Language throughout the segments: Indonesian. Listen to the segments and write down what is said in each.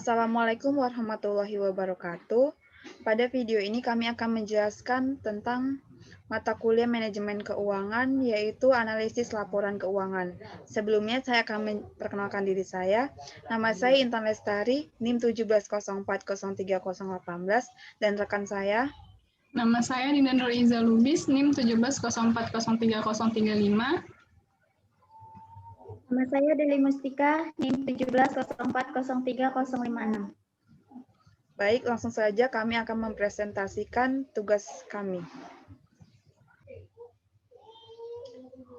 Assalamualaikum warahmatullahi wabarakatuh. Pada video ini kami akan menjelaskan tentang mata kuliah manajemen keuangan, yaitu analisis laporan keuangan. Sebelumnya saya akan memperkenalkan diri saya. Nama saya Intan Lestari, NIM 1704030018, dan rekan saya. Nama saya Dinda Nur Iza Lubis, NIM 1704030035. Nama saya Deli Mustika, NIM 1704030056. Baik, langsung saja kami akan mempresentasikan tugas kami.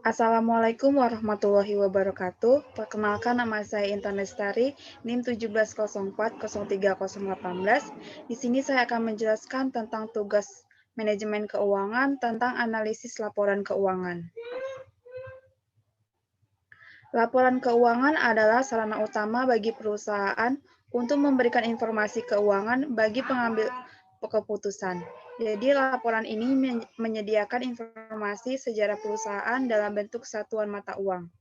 Assalamualaikum warahmatullahi wabarakatuh. Perkenalkan, nama saya Intan Lestari, NIM 1704030018. Di sini saya akan menjelaskan tentang tugas manajemen keuangan tentang analisis laporan keuangan. Laporan keuangan adalah sarana utama bagi perusahaan untuk memberikan informasi keuangan bagi pengambil keputusan. Jadi laporan ini menyediakan informasi sejarah perusahaan dalam bentuk satuan mata uang.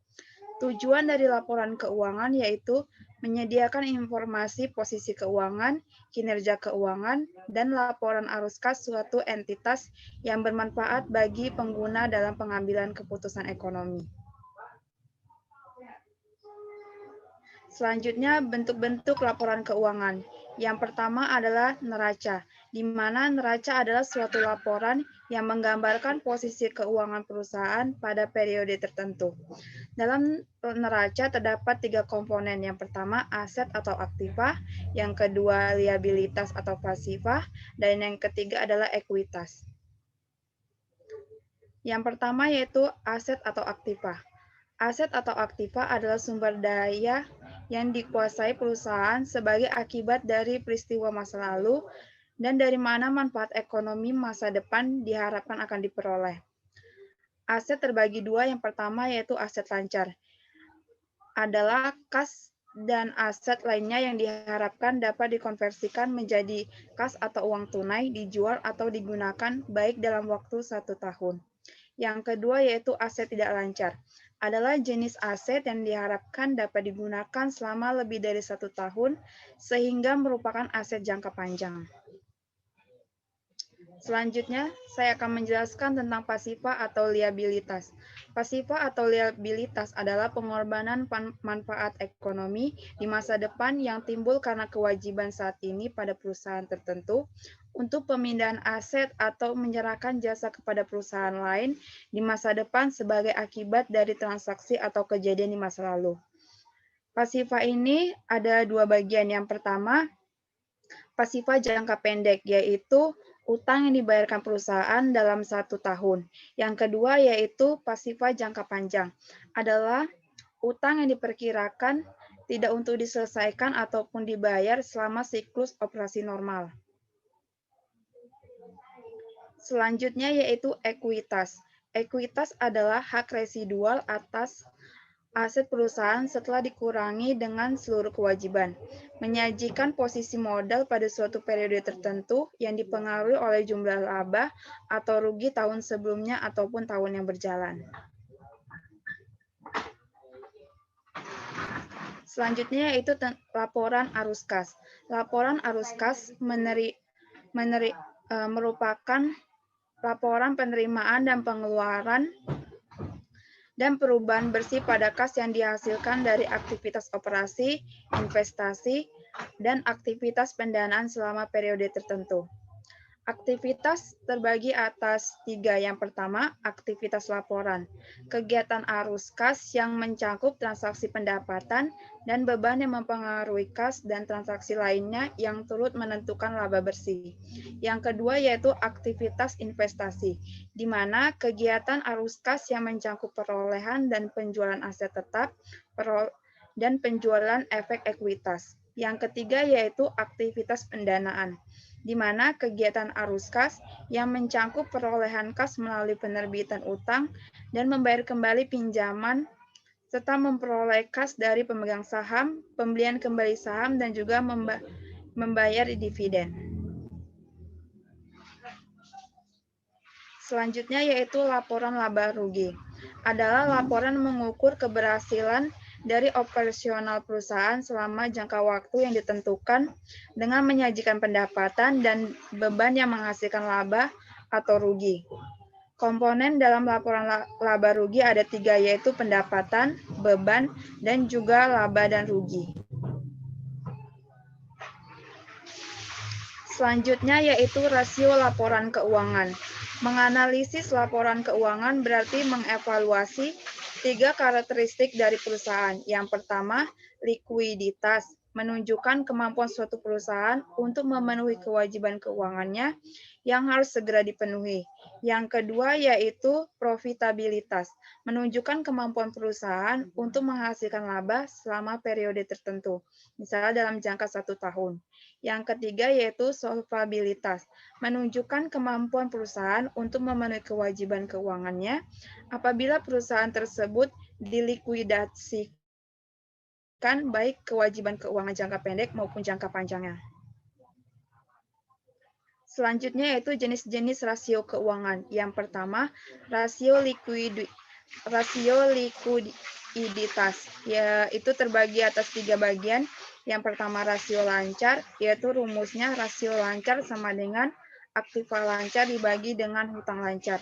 Tujuan dari laporan keuangan yaitu menyediakan informasi posisi keuangan, kinerja keuangan, dan laporan arus kas suatu entitas yang bermanfaat bagi pengguna dalam pengambilan keputusan ekonomi. Selanjutnya, bentuk-bentuk laporan keuangan. Yang pertama adalah neraca, di mana neraca adalah suatu laporan yang menggambarkan posisi keuangan perusahaan pada periode tertentu. Dalam neraca terdapat 3 komponen. Yang pertama, aset atau aktiva, yang kedua, liabilitas atau pasifah, dan yang ketiga adalah ekuitas. Yang pertama yaitu aset atau aktiva. Aset atau aktiva adalah sumber daya yang dikuasai perusahaan sebagai akibat dari peristiwa masa lalu dan dari mana manfaat ekonomi masa depan diharapkan akan diperoleh. Aset terbagi dua, yang pertama yaitu aset lancar. Adalah kas dan aset lainnya yang diharapkan dapat dikonversikan menjadi kas atau uang tunai, dijual atau digunakan baik dalam waktu 1 tahun. Yang kedua yaitu aset tidak lancar. Adalah jenis aset yang diharapkan dapat digunakan selama lebih dari 1 tahun, sehingga merupakan aset jangka panjang. Selanjutnya, saya akan menjelaskan tentang pasifah atau liabilitas. Pasifah atau liabilitas adalah pengorbanan manfaat ekonomi di masa depan yang timbul karena kewajiban saat ini pada perusahaan tertentu untuk pemindahan aset atau menyerahkan jasa kepada perusahaan lain di masa depan sebagai akibat dari transaksi atau kejadian di masa lalu. Pasifah ini ada 2 bagian. Yang pertama, pasifah jangka pendek, yaitu utang yang dibayarkan perusahaan dalam 1 tahun. Yang kedua yaitu pasifah jangka panjang, adalah utang yang diperkirakan tidak untuk diselesaikan ataupun dibayar selama siklus operasi normal. Selanjutnya yaitu ekuitas. Ekuitas adalah hak residual atas aset perusahaan setelah dikurangi dengan seluruh kewajiban, menyajikan posisi modal pada suatu periode tertentu yang dipengaruhi oleh jumlah laba atau rugi tahun sebelumnya ataupun tahun yang berjalan. Selanjutnya yaitu laporan arus kas. Laporan arus kas merupakan laporan penerimaan dan pengeluaran dan perubahan bersih pada kas yang dihasilkan dari aktivitas operasi, investasi, dan aktivitas pendanaan selama periode tertentu. Aktivitas terbagi atas 3. Yang pertama, aktivitas laporan. Kegiatan arus kas yang mencakup transaksi pendapatan dan beban yang mempengaruhi kas dan transaksi lainnya yang turut menentukan laba bersih. Yang kedua yaitu aktivitas investasi, di mana kegiatan arus kas yang mencakup perolehan dan penjualan aset tetap dan penjualan efek ekuitas. Yang ketiga yaitu aktivitas pendanaan, di mana kegiatan arus kas yang mencakup perolehan kas melalui penerbitan utang dan membayar kembali pinjaman, serta memperoleh kas dari pemegang saham, pembelian kembali saham, dan juga membayar dividen. Selanjutnya yaitu laporan laba rugi. Adalah laporan mengukur keberhasilan dari operasional perusahaan selama jangka waktu yang ditentukan dengan menyajikan pendapatan dan beban yang menghasilkan laba atau rugi. Komponen dalam laporan laba rugi ada 3, yaitu pendapatan, beban, dan juga laba dan rugi. Selanjutnya yaitu rasio laporan keuangan. Menganalisis laporan keuangan berarti mengevaluasi 3 karakteristik dari perusahaan. Yang pertama, likuiditas, menunjukkan kemampuan suatu perusahaan untuk memenuhi kewajiban keuangannya yang harus segera dipenuhi. Yang kedua yaitu profitabilitas, menunjukkan kemampuan perusahaan untuk menghasilkan laba selama periode tertentu, misalnya dalam jangka 1 tahun. Yang ketiga yaitu solvabilitas, menunjukkan kemampuan perusahaan untuk memenuhi kewajiban keuangannya apabila perusahaan tersebut dilikuidasikan baik kewajiban keuangan jangka pendek maupun jangka panjangnya. Selanjutnya yaitu jenis-jenis rasio keuangan. Yang pertama, rasio likuiditas, yaitu terbagi atas 3 bagian. Yang pertama rasio lancar, yaitu rumusnya rasio lancar sama dengan aktiva lancar dibagi dengan hutang lancar.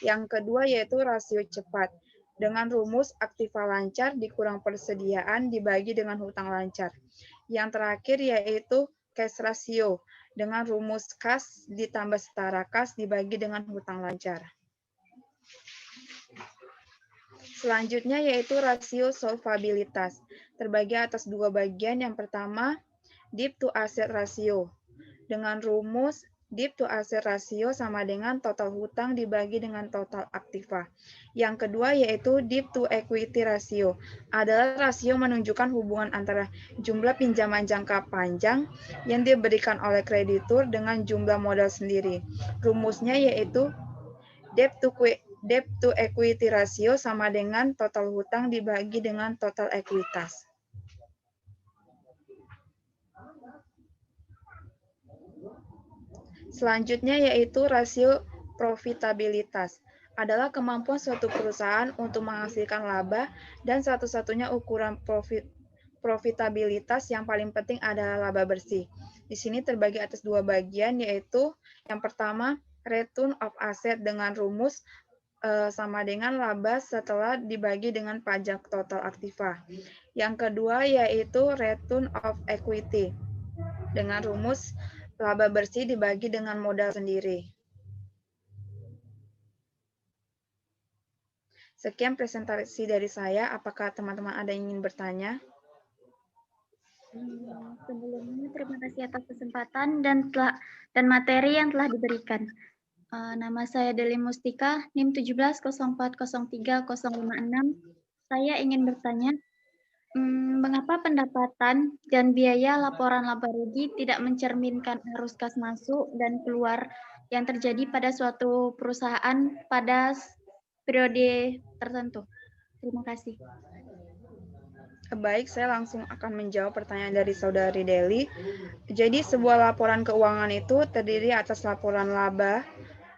Yang kedua yaitu rasio cepat, dengan rumus aktiva lancar dikurang persediaan dibagi dengan hutang lancar. Yang terakhir yaitu cash ratio, dengan rumus kas ditambah setara kas dibagi dengan hutang lancar. Selanjutnya yaitu rasio solvabilitas, terbagi atas 2 bagian. Yang pertama, debt to asset ratio, dengan rumus debt to asset ratio sama dengan total hutang dibagi dengan total aktiva. Yang kedua yaitu debt to equity ratio, adalah rasio menunjukkan hubungan antara jumlah pinjaman jangka panjang yang diberikan oleh kreditur dengan jumlah modal sendiri. Rumusnya yaitu debt to equity ratio sama dengan total hutang dibagi dengan total ekuitas. Selanjutnya yaitu rasio profitabilitas, adalah kemampuan suatu perusahaan untuk menghasilkan laba dan satu-satunya ukuran profitabilitas yang paling penting adalah laba bersih. Di sini terbagi atas 2 bagian, yaitu yang pertama return of asset dengan rumus sama dengan laba setelah dibagi dengan pajak total aktiva. Yang kedua yaitu return of equity dengan rumus laba bersih dibagi dengan modal sendiri. Sekian presentasi dari saya. Apakah teman-teman ada yang ingin bertanya? Sebelumnya terima kasih atas kesempatan dan materi yang telah diberikan. Nama saya Deli Mustika, NIM 1704030056. Saya ingin bertanya, mengapa pendapatan dan biaya laporan laba rugi tidak mencerminkan arus kas masuk dan keluar yang terjadi pada suatu perusahaan pada periode tertentu? Terima kasih. Baik, saya langsung akan menjawab pertanyaan dari Saudari Deli. Jadi, sebuah laporan keuangan itu terdiri atas laporan laba,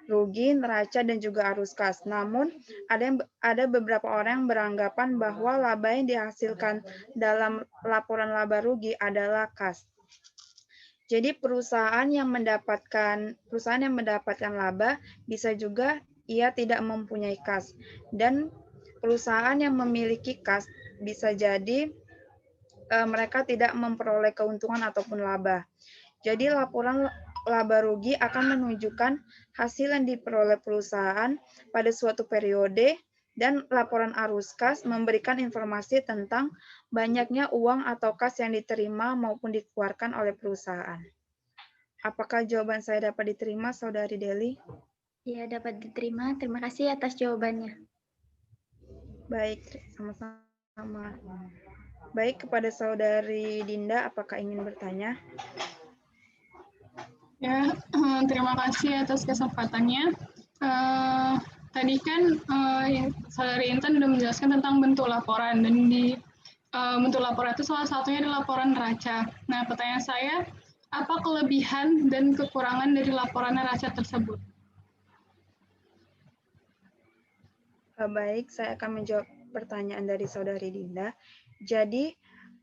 rugi, neraca, dan juga arus kas. Namun, ada beberapa orang yang beranggapan bahwa laba yang dihasilkan dalam laporan laba rugi adalah kas. Jadi, perusahaan yang mendapatkan laba bisa juga ia tidak mempunyai kas. Dan perusahaan yang memiliki kas bisa jadi mereka tidak memperoleh keuntungan ataupun laba. Jadi laporan laba rugi akan menunjukkan hasil yang diperoleh perusahaan pada suatu periode, dan laporan arus kas memberikan informasi tentang banyaknya uang atau kas yang diterima maupun dikeluarkan oleh perusahaan. Apakah jawaban saya dapat diterima, Saudari Deli? Ya, dapat diterima. Terima kasih atas jawabannya. Baik, sama-sama. Baik, kepada Saudari Dinda, apakah ingin bertanya? Ya, terima kasih atas kesempatannya. Tadi kan Saudari Intan sudah menjelaskan tentang bentuk laporan, dan di bentuk laporan itu salah satunya adalah laporan neraca. Nah, pertanyaan saya, apa kelebihan dan kekurangan dari laporan neraca tersebut? Baik, saya akan menjawab pertanyaan dari Saudari Dinda. Jadi,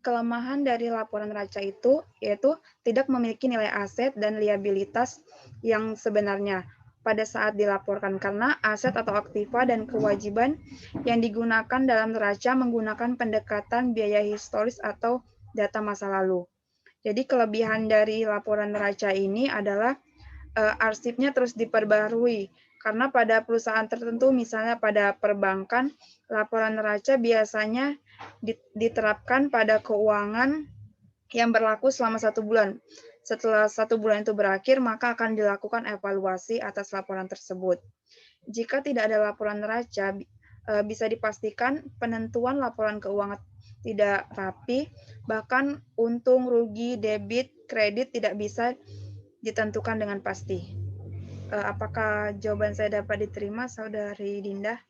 kelemahan dari laporan neraca itu yaitu tidak memiliki nilai aset dan liabilitas yang sebenarnya pada saat dilaporkan, karena aset atau aktiva dan kewajiban yang digunakan dalam neraca menggunakan pendekatan biaya historis atau data masa lalu. Jadi kelebihan dari laporan neraca ini adalah arsipnya terus diperbarui, karena pada perusahaan tertentu, misalnya pada perbankan, laporan neraca biasanya diterapkan pada keuangan yang berlaku selama 1 bulan. Setelah 1 bulan itu berakhir, maka akan dilakukan evaluasi atas laporan tersebut. Jika tidak ada laporan neraca, bisa dipastikan penentuan laporan keuangan tidak rapi, bahkan untung, rugi, debit, kredit tidak bisa ditentukan dengan pasti. Apakah jawaban saya dapat diterima, Saudari Dinda?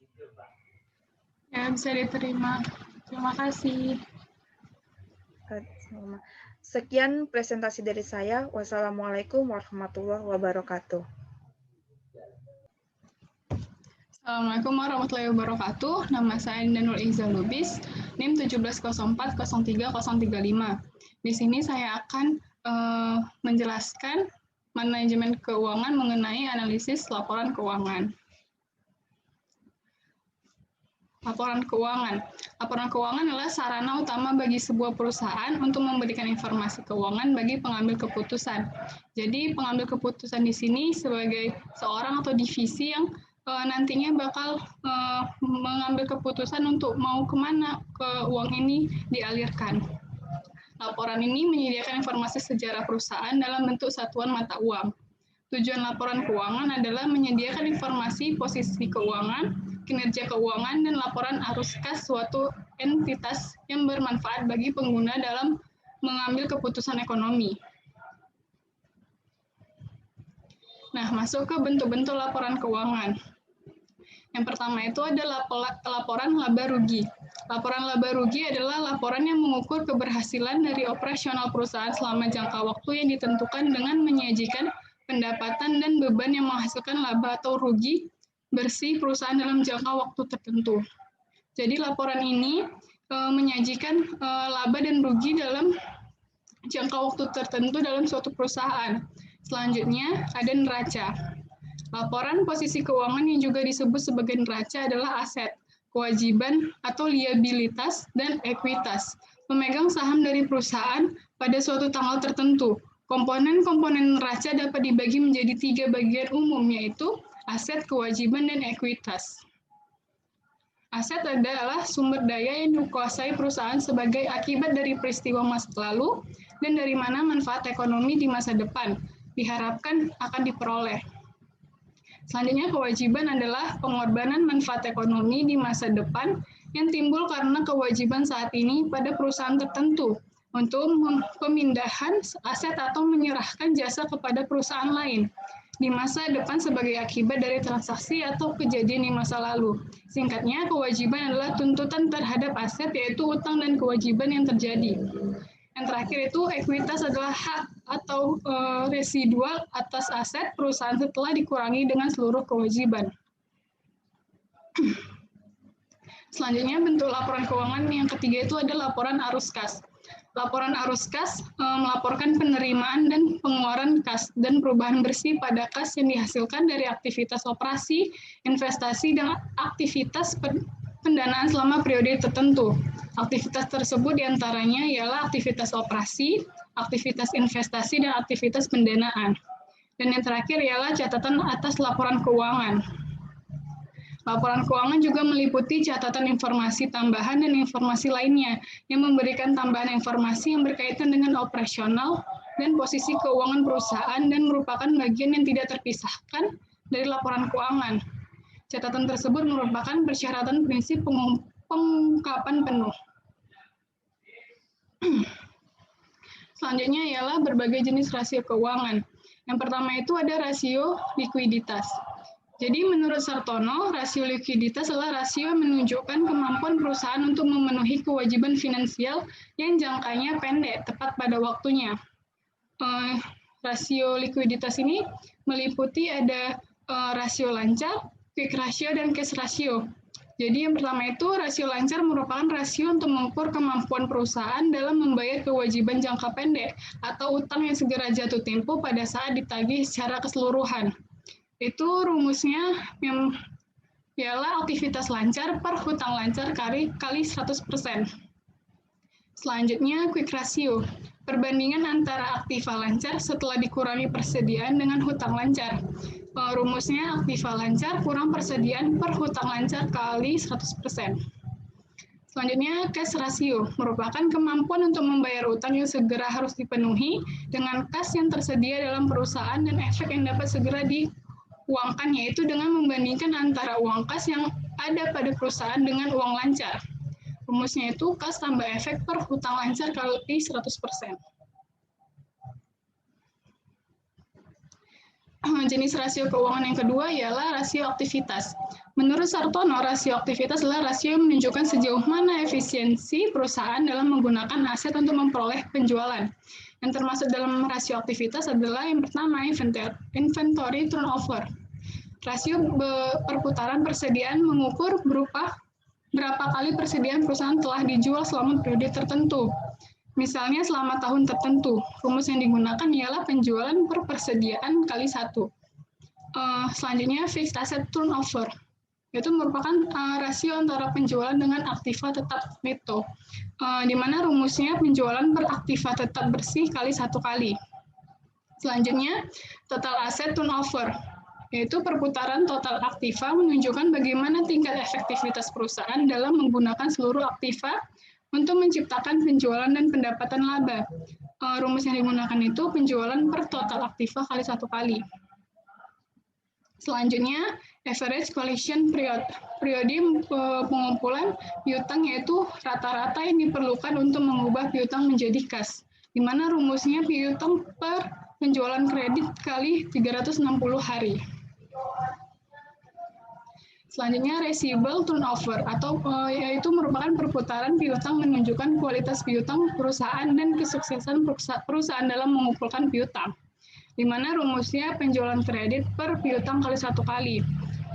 Ya, bisa diterima. Terima kasih. Sekian presentasi dari saya. Wassalamualaikum warahmatullahi wabarakatuh. Assalamualaikum warahmatullahi wabarakatuh. Nama saya Danul Iza Lubis, NIM 17040335. Di sini saya akan menjelaskan manajemen keuangan mengenai analisis laporan keuangan. Laporan keuangan. Laporan keuangan adalah sarana utama bagi sebuah perusahaan untuk memberikan informasi keuangan bagi pengambil keputusan. Jadi pengambil keputusan di sini sebagai seorang atau divisi yang nantinya bakal mengambil keputusan untuk mau kemana ke uang ini dialirkan. Laporan ini menyediakan informasi sejarah perusahaan dalam bentuk satuan mata uang. Tujuan laporan keuangan adalah menyediakan informasi posisi keuangan, kinerja keuangan, dan laporan arus kas suatu entitas yang bermanfaat bagi pengguna dalam mengambil keputusan ekonomi. Nah, masuk ke bentuk-bentuk laporan keuangan. Yang pertama itu ada laporan laba rugi. Laporan laba rugi adalah laporan yang mengukur keberhasilan dari operasional perusahaan selama jangka waktu yang ditentukan dengan menyajikan pendapatan dan beban yang menghasilkan laba atau rugi bersih perusahaan dalam jangka waktu tertentu. Jadi laporan ini menyajikan laba dan rugi dalam jangka waktu tertentu dalam suatu perusahaan. Selanjutnya ada neraca. Laporan posisi keuangan yang juga disebut sebagai neraca adalah aset, kewajiban atau liabilitas, dan ekuitas. Pemegang saham dari perusahaan pada suatu tanggal tertentu. Komponen-komponen neraca dapat dibagi menjadi 3 bagian umum, yaitu aset, kewajiban, dan ekuitas. Aset adalah sumber daya yang dikuasai perusahaan sebagai akibat dari peristiwa masa lalu dan dari mana manfaat ekonomi di masa depan diharapkan akan diperoleh. Selanjutnya, kewajiban adalah pengorbanan manfaat ekonomi di masa depan yang timbul karena kewajiban saat ini pada perusahaan tertentu untuk pemindahan aset atau menyerahkan jasa kepada perusahaan lain di masa depan sebagai akibat dari transaksi atau kejadian di masa lalu. Singkatnya, kewajiban adalah tuntutan terhadap aset, yaitu utang dan kewajiban yang terjadi. Yang terakhir itu ekuitas adalah hak atau residual atas aset perusahaan setelah dikurangi dengan seluruh kewajiban. Selanjutnya bentuk laporan keuangan yang ketiga itu ada laporan arus kas. Laporan arus kas melaporkan penerimaan dan pengeluaran kas dan perubahan bersih pada kas yang dihasilkan dari aktivitas operasi, investasi, dan aktivitas pendanaan selama periode tertentu. Aktivitas tersebut diantaranya ialah aktivitas operasi, aktivitas investasi, dan aktivitas pendanaan. Dan yang terakhir ialah catatan atas laporan keuangan. Laporan keuangan juga meliputi catatan informasi tambahan dan informasi lainnya yang memberikan tambahan informasi yang berkaitan dengan operasional dan posisi keuangan perusahaan dan merupakan bagian yang tidak terpisahkan dari laporan keuangan. Catatan tersebut merupakan persyaratan prinsip pengungkapan penuh. Selanjutnya ialah berbagai jenis rasio keuangan. Yang pertama itu ada rasio likuiditas. Jadi menurut Sartono, rasio likuiditas adalah rasio yang menunjukkan kemampuan perusahaan untuk memenuhi kewajiban finansial yang jangkanya pendek, tepat pada waktunya. Rasio likuiditas ini meliputi ada rasio lancar, quick ratio, dan cash ratio. Jadi yang pertama itu rasio lancar merupakan rasio untuk mengukur kemampuan perusahaan dalam membayar kewajiban jangka pendek atau utang yang segera jatuh tempo pada saat ditagih secara keseluruhan. Itu rumusnya yang ialah aktivitas lancar per hutang lancar kali 100%. Selanjutnya, quick ratio. Perbandingan antara aktiva lancar setelah dikurangi persediaan dengan hutang lancar. Rumusnya aktiva lancar kurang persediaan per hutang lancar kali 100%. Selanjutnya, cash ratio merupakan kemampuan untuk membayar utang yang segera harus dipenuhi dengan kas yang tersedia dalam perusahaan dan efek yang dapat segera diuangkan, yaitu dengan membandingkan antara uang kas yang ada pada perusahaan dengan uang lancar. Rumusnya itu kas tambah efek per hutang lancar kali 100%. Jenis rasio keuangan yang kedua ialah rasio aktivitas. Menurut Sartono, rasio aktivitas adalah rasio yang menunjukkan sejauh mana efisiensi perusahaan dalam menggunakan aset untuk memperoleh penjualan. Yang termasuk dalam rasio aktivitas adalah yang pertama, inventory turnover. Rasio perputaran persediaan mengukur berapa kali persediaan perusahaan telah dijual selama periode tertentu. Misalnya selama tahun tertentu. Rumus yang digunakan ialah penjualan per persediaan kali 1. Selanjutnya, fixed asset turnover. Itu merupakan rasio antara penjualan dengan aktiva tetap neto. Di mana rumusnya penjualan per aktiva tetap bersih kali 1 kali. Selanjutnya, total asset turnover. Yaitu perputaran total aktiva menunjukkan bagaimana tingkat efektivitas perusahaan dalam menggunakan seluruh aktiva untuk menciptakan penjualan dan pendapatan laba. Rumus yang digunakan itu penjualan per total aktiva kali 1 kali. Selanjutnya, average collection period. Periode pengumpulan piutang yaitu rata-rata yang diperlukan untuk mengubah piutang menjadi kas, di mana rumusnya piutang per penjualan kredit kali 360 hari. Selanjutnya, receivable turnover atau yaitu merupakan perputaran piutang menunjukkan kualitas piutang perusahaan dan kesuksesan perusahaan dalam mengumpulkan piutang. Di mana rumusnya penjualan kredit per piutang kali 1 kali.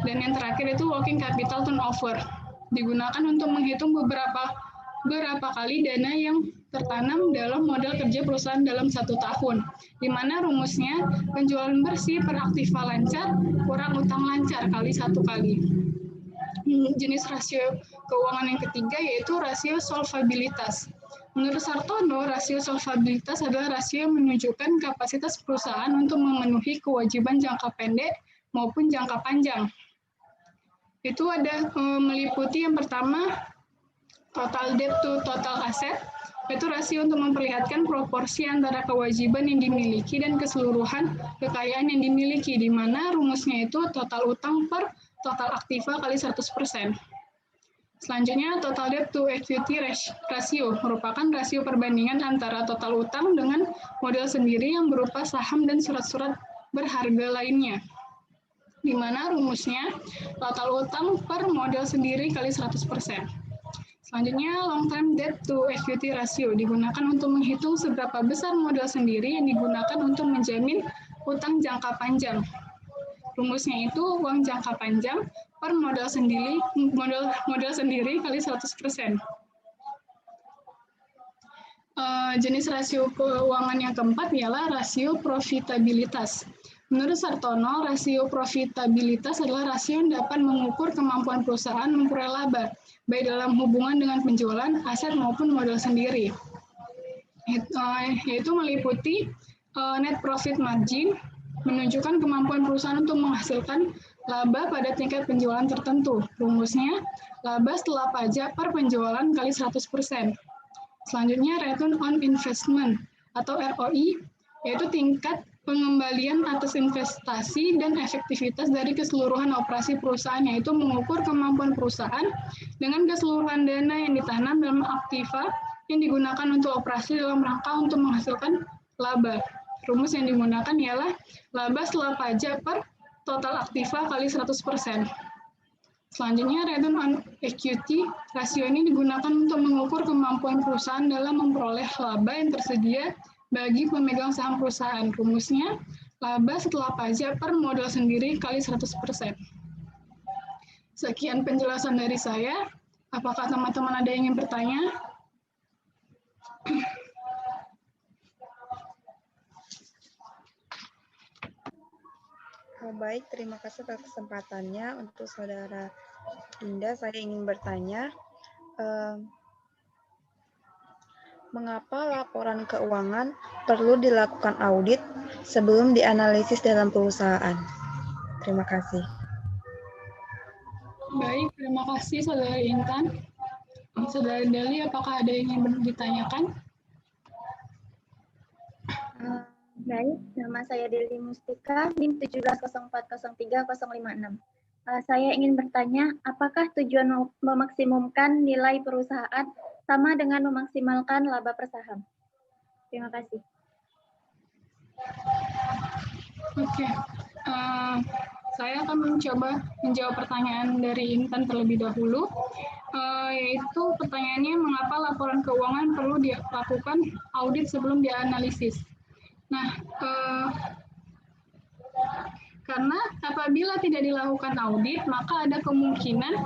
Dan yang terakhir itu working capital turnover. Digunakan untuk menghitung berapa kali dana yang tertanam dalam modal kerja perusahaan dalam 1 tahun, di mana rumusnya penjualan bersih per aktiva lancar kurang utang lancar kali 1 kali. Jenis rasio keuangan yang ketiga yaitu rasio solvabilitas. Menurut Sartono, rasio solvabilitas adalah rasio yang menunjukkan kapasitas perusahaan untuk memenuhi kewajiban jangka pendek maupun jangka panjang. Itu ada meliputi yang pertama, total debt to total asset, yaitu rasio untuk memperlihatkan proporsi antara kewajiban yang dimiliki dan keseluruhan kekayaan yang dimiliki, di mana rumusnya itu total utang per total aktiva kali 100%. Selanjutnya, total debt to equity ratio merupakan rasio perbandingan antara total utang dengan modal sendiri yang berupa saham dan surat-surat berharga lainnya, di mana rumusnya total utang per modal sendiri kali 100%. Selanjutnya, long-term debt to equity ratio digunakan untuk menghitung seberapa besar modal sendiri yang digunakan untuk menjamin utang jangka panjang. Rumusnya itu uang jangka panjang per modal sendiri kali 100%. Jenis rasio keuangan yang keempat ialah rasio profitabilitas. Menurut Sartono, rasio profitabilitas adalah rasio yang dapat mengukur kemampuan perusahaan memperoleh laba, baik dalam hubungan dengan penjualan, aset maupun modal sendiri. Yaitu meliputi net profit margin, menunjukkan kemampuan perusahaan untuk menghasilkan laba pada tingkat penjualan tertentu. Rumusnya, laba setelah pajak per penjualan kali 100%. Selanjutnya, return on investment atau ROI, yaitu tingkat pengembalian atas investasi dan efektivitas dari keseluruhan operasi perusahaan, yaitu mengukur kemampuan perusahaan dengan keseluruhan dana yang ditanam dalam aktiva yang digunakan untuk operasi dalam rangka untuk menghasilkan laba. Rumus yang digunakan ialah laba setelah pajak per total aktiva kali 100%. Selanjutnya, return on equity rasio ini digunakan untuk mengukur kemampuan perusahaan dalam memperoleh laba yang tersedia bagi pemegang saham perusahaan. Rumusnya, laba setelah pajak per modal sendiri kali 100%. Sekian penjelasan dari saya. Apakah teman-teman ada yang ingin bertanya? Baik, terima kasih atas kesempatannya. Untuk Saudara Indah, saya ingin bertanya, mengapa laporan keuangan perlu dilakukan audit sebelum dianalisis dalam perusahaan? Terima kasih. Baik, terima kasih Saudara Intan. Saudara Deli, apakah ada yang ingin ditanyakan? Baik, nama saya Deli Mustika, NIM 170403056. Saya ingin bertanya, apakah tujuan memaksimumkan nilai perusahaan sama dengan memaksimalkan laba per saham? Terima kasih. Oke, saya akan mencoba menjawab pertanyaan dari Intan terlebih dahulu, yaitu pertanyaannya mengapa laporan keuangan perlu dilakukan audit sebelum dianalisis. Nah, karena apabila tidak dilakukan audit, maka ada kemungkinan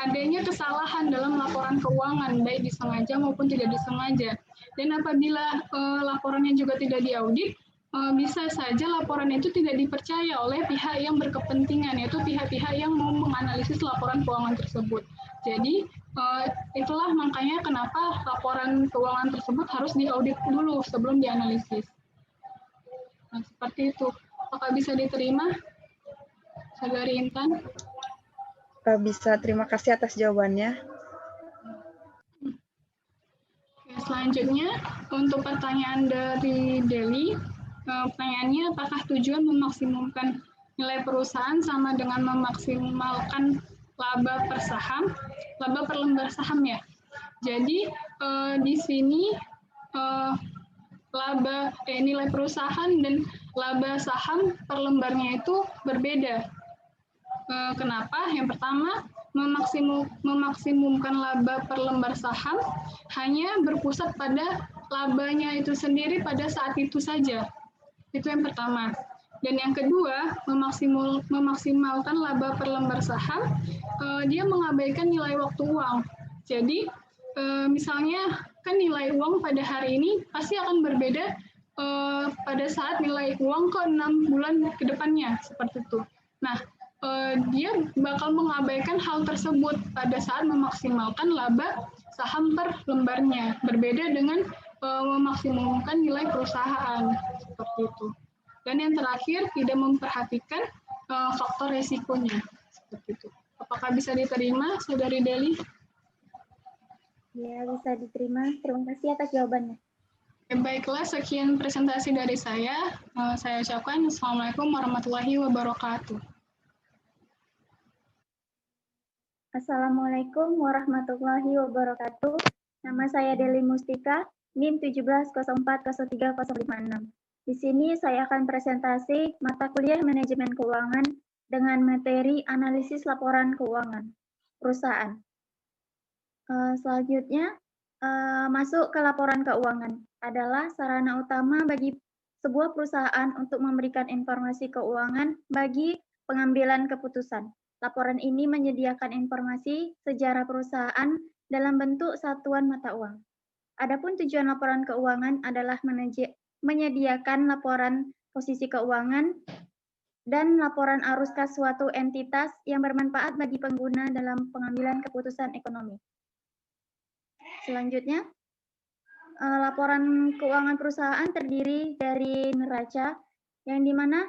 adanya kesalahan dalam laporan keuangan, baik disengaja maupun tidak disengaja. Dan apabila laporannya juga tidak diaudit, bisa saja laporan itu tidak dipercaya oleh pihak yang berkepentingan, yaitu pihak-pihak yang mau menganalisis laporan keuangan tersebut. Jadi, itulah makanya kenapa laporan keuangan tersebut harus diaudit dulu sebelum dianalisis. Nah, seperti itu. Apakah bisa diterima, Saudari Intan? Bisa, terima kasih atas jawabannya. Selanjutnya, untuk pertanyaan dari Deli, pertanyaannya apakah tujuan memaksimumkan nilai perusahaan sama dengan memaksimalkan laba per saham, laba per lembar saham ya? Jadi, di sini nilai perusahaan dan laba saham per lembarnya itu berbeda. Kenapa? Yang pertama, memaksimumkan laba per lembar saham hanya berpusat pada labanya itu sendiri pada saat itu saja. Itu yang pertama. Dan yang kedua, memaksimalkan laba per lembar saham, dia mengabaikan nilai waktu uang. Jadi, misalnya kan nilai uang pada hari ini pasti akan berbeda pada saat nilai uang ke 6 bulan ke depannya, seperti itu. Nah, dia bakal mengabaikan hal tersebut pada saat memaksimalkan laba saham per lembarnya, berbeda dengan memaksimumkan nilai perusahaan, seperti itu. Dan yang terakhir, tidak memperhatikan faktor resikonya, seperti itu. Apakah bisa diterima, Saudari Deli? Ya, bisa diterima. Terima kasih atas jawabannya. Baiklah, sekian presentasi dari saya. Saya ucapkan Assalamualaikum warahmatullahi wabarakatuh. Assalamualaikum warahmatullahi wabarakatuh. Nama saya Deli Mustika, NIM 170403056. Di sini saya akan presentasi mata kuliah manajemen keuangan dengan materi analisis laporan keuangan perusahaan. Selanjutnya, masuk ke laporan keuangan adalah sarana utama bagi sebuah perusahaan untuk memberikan informasi keuangan bagi pengambilan keputusan. Laporan ini menyediakan informasi sejarah perusahaan dalam bentuk satuan mata uang. Adapun tujuan laporan keuangan adalah menyediakan laporan posisi keuangan dan laporan arus kas suatu entitas yang bermanfaat bagi pengguna dalam pengambilan keputusan ekonomi. Selanjutnya, laporan keuangan perusahaan terdiri dari neraca, yang dimana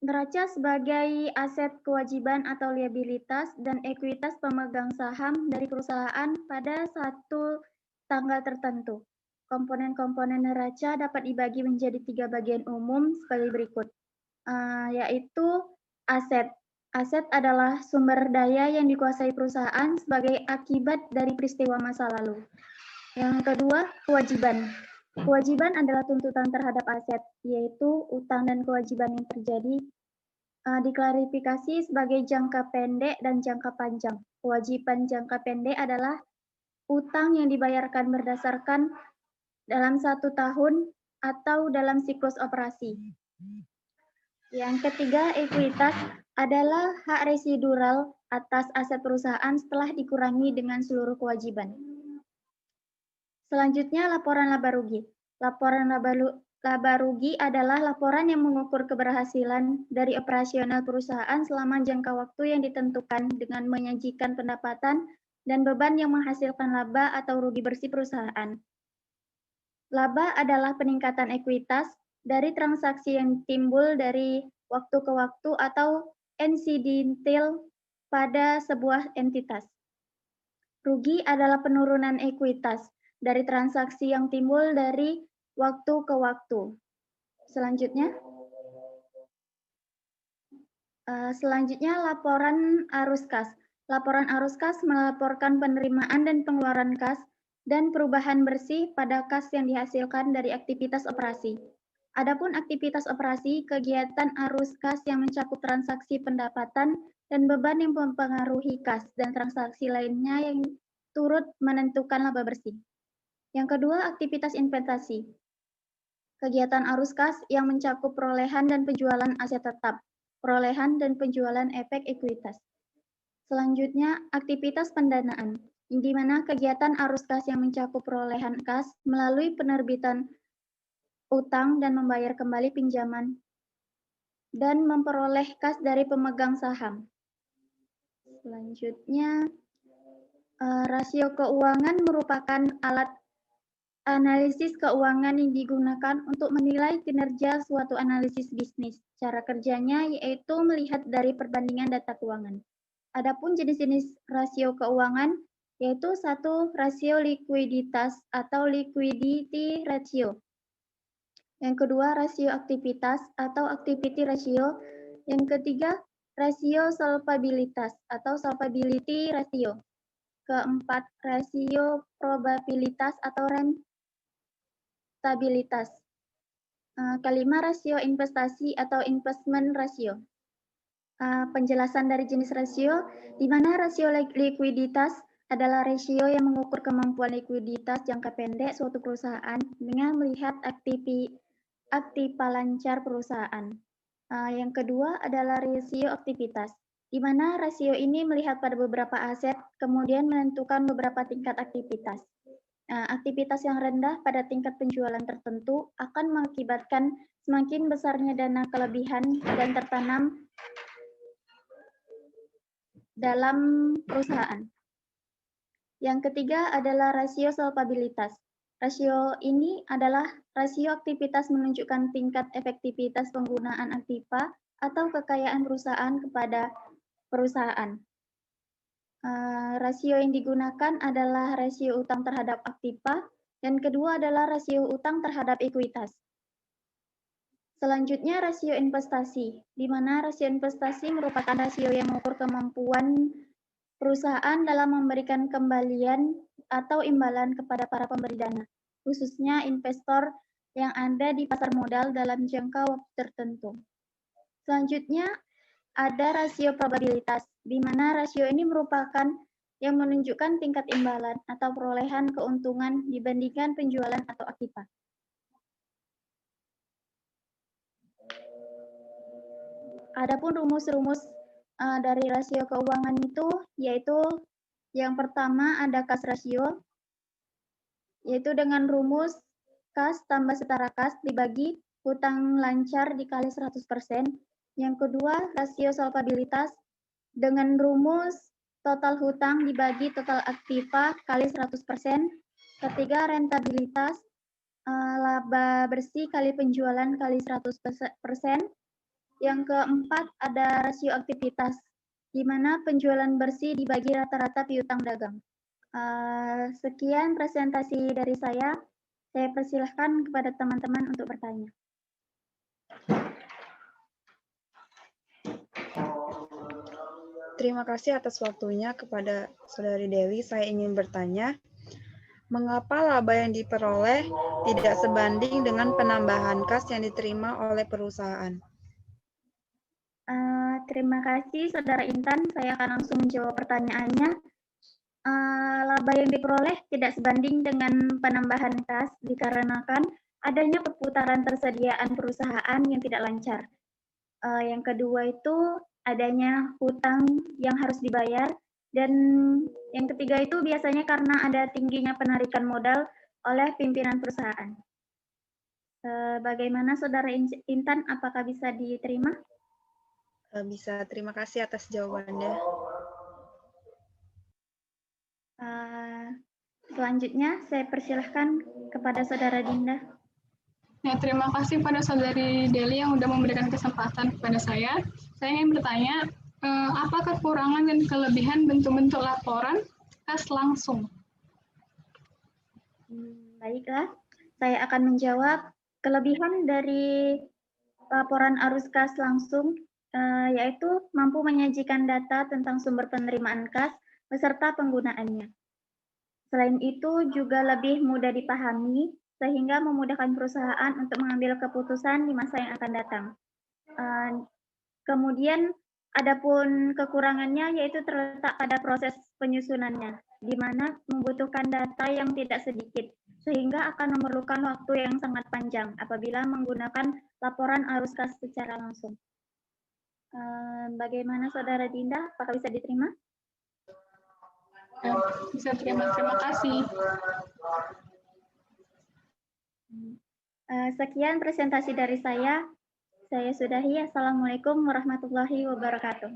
neraca sebagai aset kewajiban atau liabilitas dan ekuitas pemegang saham dari perusahaan pada satu tanggal tertentu. Komponen-komponen neraca dapat dibagi menjadi 3 bagian umum sebagai berikut, yaitu aset. Aset adalah sumber daya yang dikuasai perusahaan sebagai akibat dari peristiwa masa lalu. Yang kedua, kewajiban. Kewajiban adalah tuntutan terhadap aset, yaitu utang dan kewajiban yang terjadi diklarifikasi sebagai jangka pendek dan jangka panjang. Kewajiban jangka pendek adalah utang yang dibayarkan berdasarkan dalam 1 tahun atau dalam siklus operasi. Yang ketiga, ekuitas adalah hak residual atas aset perusahaan setelah dikurangi dengan seluruh kewajiban. Selanjutnya, laporan laba rugi. Laporan laba rugi adalah laporan yang mengukur keberhasilan dari operasional perusahaan selama jangka waktu yang ditentukan dengan menyajikan pendapatan dan beban yang menghasilkan laba atau rugi bersih perusahaan. Laba adalah peningkatan ekuitas dari transaksi yang timbul dari waktu ke waktu atau insidental pada sebuah entitas. Rugi adalah penurunan ekuitas dari transaksi yang timbul dari waktu ke waktu. Selanjutnya laporan arus kas. Laporan arus kas melaporkan penerimaan dan pengeluaran kas dan perubahan bersih pada kas yang dihasilkan dari aktivitas operasi. Adapun aktivitas operasi, kegiatan arus kas yang mencakup transaksi pendapatan dan beban yang mempengaruhi kas dan transaksi lainnya yang turut menentukan laba bersih. Yang kedua, aktivitas investasi. Kegiatan arus kas yang mencakup perolehan dan penjualan aset tetap, perolehan dan penjualan efek ekuitas. Selanjutnya, aktivitas pendanaan, di mana kegiatan arus kas yang mencakup perolehan kas melalui penerbitan utang dan membayar kembali pinjaman, dan memperoleh kas dari pemegang saham. Selanjutnya, rasio keuangan merupakan alat analisis keuangan yang digunakan untuk menilai kinerja suatu analisis bisnis. Cara kerjanya yaitu melihat dari perbandingan data keuangan. Adapun jenis-jenis rasio keuangan yaitu satu, rasio likuiditas atau liquidity ratio. Yang kedua, rasio aktivitas atau activity ratio. Yang ketiga, rasio solvabilitas atau solvability ratio. Keempat, rasio probabilitas atau rentabilitas. Kelima, rasio investasi atau investment ratio. Penjelasan dari jenis rasio, di mana rasio likuiditas adalah rasio yang mengukur kemampuan likuiditas jangka pendek suatu perusahaan dengan melihat aktiva lancar perusahaan. Yang kedua adalah rasio aktivitas, di mana rasio ini melihat pada beberapa aset, kemudian menentukan beberapa tingkat aktivitas. Aktivitas yang rendah pada tingkat penjualan tertentu akan mengakibatkan semakin besarnya dana kelebihan dan tertanam dalam perusahaan. Yang ketiga adalah rasio solvabilitas. Rasio ini adalah rasio aktivitas menunjukkan tingkat efektivitas penggunaan aktiva atau kekayaan perusahaan kepada perusahaan. Rasio yang digunakan adalah rasio utang terhadap aktiva, dan kedua adalah rasio utang terhadap ekuitas. Selanjutnya, rasio investasi, di mana rasio investasi merupakan rasio yang mengukur kemampuan perusahaan dalam memberikan kembalian atau imbalan kepada para pemberi dana, khususnya investor yang ada di pasar modal dalam jangka waktu tertentu. Selanjutnya, ada rasio probabilitas, di mana rasio ini merupakan yang menunjukkan tingkat imbalan atau perolehan keuntungan dibandingkan penjualan atau aktiva. Adapun rumus-rumus dari rasio keuangan itu yaitu yang pertama ada kas rasio, yaitu dengan rumus kas tambah setara kas dibagi hutang lancar dikali 100%. Yang kedua, rasio solvabilitas dengan rumus total hutang dibagi total aktiva kali 100%. Ketiga, rentabilitas, laba bersih kali penjualan kali 100%. Yang keempat, ada rasio aktivitas, di mana penjualan bersih dibagi rata-rata piutang dagang. Sekian presentasi dari saya. Saya persilahkan kepada teman-teman untuk bertanya. Terima kasih atas waktunya kepada Saudari Dewi. Saya ingin bertanya, mengapa laba yang diperoleh tidak sebanding dengan penambahan kas yang diterima oleh perusahaan? Terima kasih, Saudara Intan. Saya akan langsung menjawab pertanyaannya. Laba yang diperoleh tidak sebanding dengan penambahan kas dikarenakan adanya perputaran tersediaan perusahaan yang tidak lancar. Yang kedua itu adanya hutang yang harus dibayar, dan yang ketiga itu biasanya karena ada tingginya penarikan modal oleh pimpinan perusahaan. Bagaimana Saudara Intan, apakah bisa diterima? Bisa, terima kasih atas jawabannya. Selanjutnya saya persilahkan kepada Saudara Dinda. Ya, terima kasih pada Saudari Deli yang sudah memberikan kesempatan kepada saya. Saya ingin bertanya, apa kekurangan dan kelebihan bentuk-bentuk laporan kas langsung? Baiklah, saya akan menjawab. Kelebihan dari laporan arus kas langsung yaitu mampu menyajikan data tentang sumber penerimaan kas beserta penggunaannya. Selain itu juga lebih mudah dipahami sehingga memudahkan perusahaan untuk mengambil keputusan di masa yang akan datang. Kemudian adapun kekurangannya yaitu terletak pada proses penyusunannya, di mana membutuhkan data yang tidak sedikit, sehingga akan memerlukan waktu yang sangat panjang apabila menggunakan laporan arus kas secara langsung. Bagaimana Saudara Dinda? Apakah bisa diterima? Ya, bisa terima kasih. Sekian presentasi dari saya. Saya sudahi. Assalamualaikum warahmatullahi wabarakatuh.